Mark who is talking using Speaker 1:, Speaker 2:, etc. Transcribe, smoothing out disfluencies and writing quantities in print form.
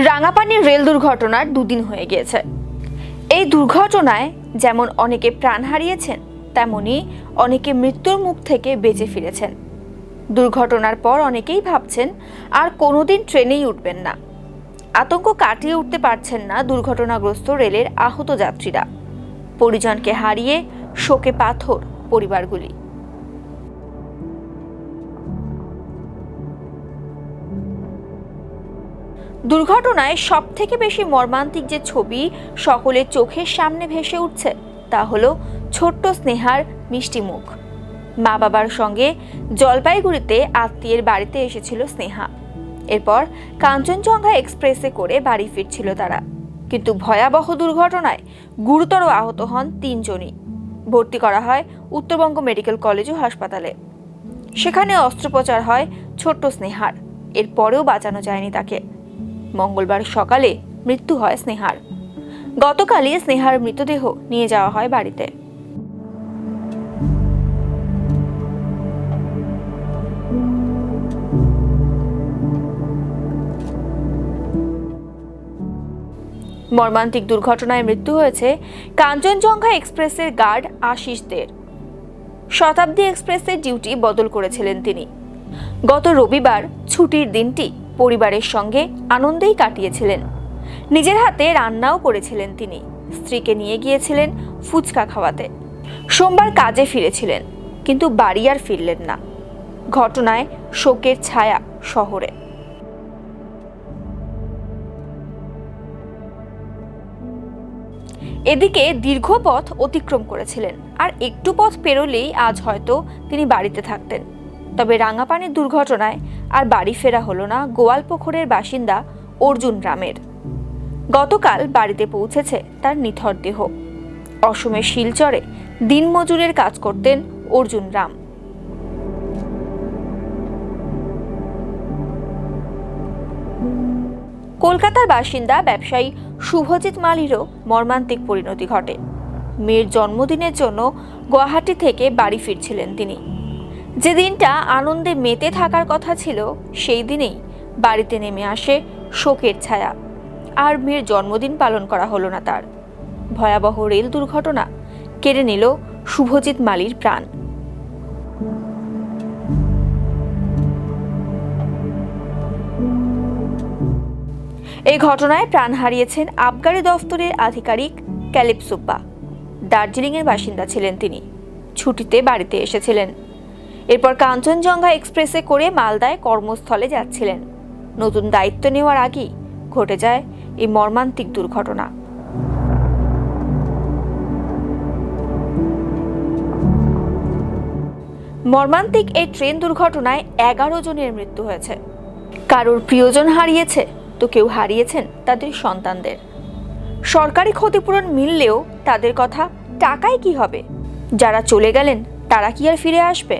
Speaker 1: রাঙাপানির rail দুর্ঘটনার দুদিন হয়ে গিয়েছে। এই দুর্ঘটনায় যেমন অনেকে প্রাণ হারিয়েছেন, তেমনি অনেকে মৃত্যুর মুখ থেকে বেঁচে ফিরেছেন। দুর্ঘটনার পর অনেকেই ভাবছেন আর কোনোদিন ট্রেনেই উঠবেন না। আতঙ্ক কাটিয়ে উঠতে পারছেন না দুর্ঘটনাগ্রস্ত রেলের আহত যাত্রীরা। পরিজনকে হারিয়ে শোকে পাথর পরিবারগুলি। দুর্ঘটনায় সবথেকে বেশি মর্মান্তিক যে ছবি সকলের চোখের সামনে ভেসে উঠছে, তা হলো ছোট্ট স্নেহার মিষ্টি মুখ। মা বাবার সঙ্গে জলপাইগুড়িতে আত্মীয়ের বাড়িতে এসেছিল স্নেহা। এরপর কাঞ্চনজঙ্ঘা এক্সপ্রেসে করে বাড়ি ফিরছিল তারা, কিন্তু ভয়াবহ দুর্ঘটনায় গুরুতর আহত হন 3 জনই। ভর্তি করা হয় উত্তরবঙ্গ মেডিকেল কলেজ ও হাসপাতালে। সেখানে অস্ত্রোপচার হয় ছোট্ট স্নেহার। এরপরেও বাঁচানো যায়নি তাকে। মঙ্গলবার সকালে মৃত্যু হয় স্নেহার। গতকালই স্নেহার মৃতদেহ নিয়ে যাওয়া হয় বাড়িতে। মর্মান্তিক দুর্ঘটনায় মৃত্যু হয়েছে কাঞ্চনজঙ্ঘা এক্সপ্রেসের গার্ড আশিস দের। শতাব্দী এক্সপ্রেসের ডিউটি বদল করেছিলেন তিনি। গত রবিবার ছুটির দিনটি পরিবারের সঙ্গে আনন্দেই কাটিয়েছিলেন। নিজের হাতে রান্নাও করেছিলেন তিনি। স্ত্রীকে নিয়ে গিয়েছিলেন ফুচকা খাওয়াতে। সোমবার কাজে ফিরেছিলেন, কিন্তু বাড়ি আর ফিরলেন না। ঘটনায় শোকের ছায়া শহরে। এদিকে দীর্ঘ পথ অতিক্রম করেছিলেন, আর একটু পথ পেরোলেই আজ হয়তো তিনি বাড়িতে থাকতেন। তবে রাঙাপানির দুর্ঘটনায় আর বাড়ি ফেরা হলো না গোয়ালপুকুরের বাসিন্দা অর্জুন রামের। গতকাল বাড়িতে পৌঁছেছে তার নিথর দেহ। অসমের শিলচরে দিনমজুরের কাজ করতেন অর্জুন রাম। কলকাতার বাসিন্দা ব্যবসায়ী শুভজিৎ মালিরও মর্মান্তিক পরিণতি ঘটে। মেয়ের জন্মদিনের জন্য গুয়াহাটি থেকে বাড়ি ফিরছিলেন তিনি। যে দিনটা আনন্দে মেতে থাকার কথা ছিল, সেই দিনেই বাড়িতে নেমে আসে শোকের ছায়া। আর মেয়ের জন্মদিন পালন করা হলো না তার। ভয়াবহ রেল দুর্ঘটনা কেড়ে নিল শুভজিৎ মালির প্রাণ। এই ঘটনায় প্রাণ হারিয়েছেন আবগারি দফতরের আধিকারিক ক্যালেব সুব্বা। দার্জিলিংয়ের বাসিন্দা ছিলেন তিনি। ছুটিতে বাড়িতে এসেছিলেন। এরপর কাঞ্চনজঙ্ঘা এক্সপ্রেসে করে মালদায় কর্মস্থলে যাচ্ছিলেন। নতুন দায়িত্ব নেওয়ার আগেই ঘটে যায় এই মর্মান্তিক দুর্ঘটনা। মর্মান্তিক এই ট্রেন দুর্ঘটনায় 11 জনের মৃত্যু হয়েছে। কারোর প্রিয়জন হারিয়েছে, তো কেউ হারিয়েছেন তাদের সন্তানদের। সরকারি ক্ষতিপূরণ মিললেও তাদের কথা টাকায় কি হবে? যারা চলে গেলেন তারা কি আর ফিরে আসবে?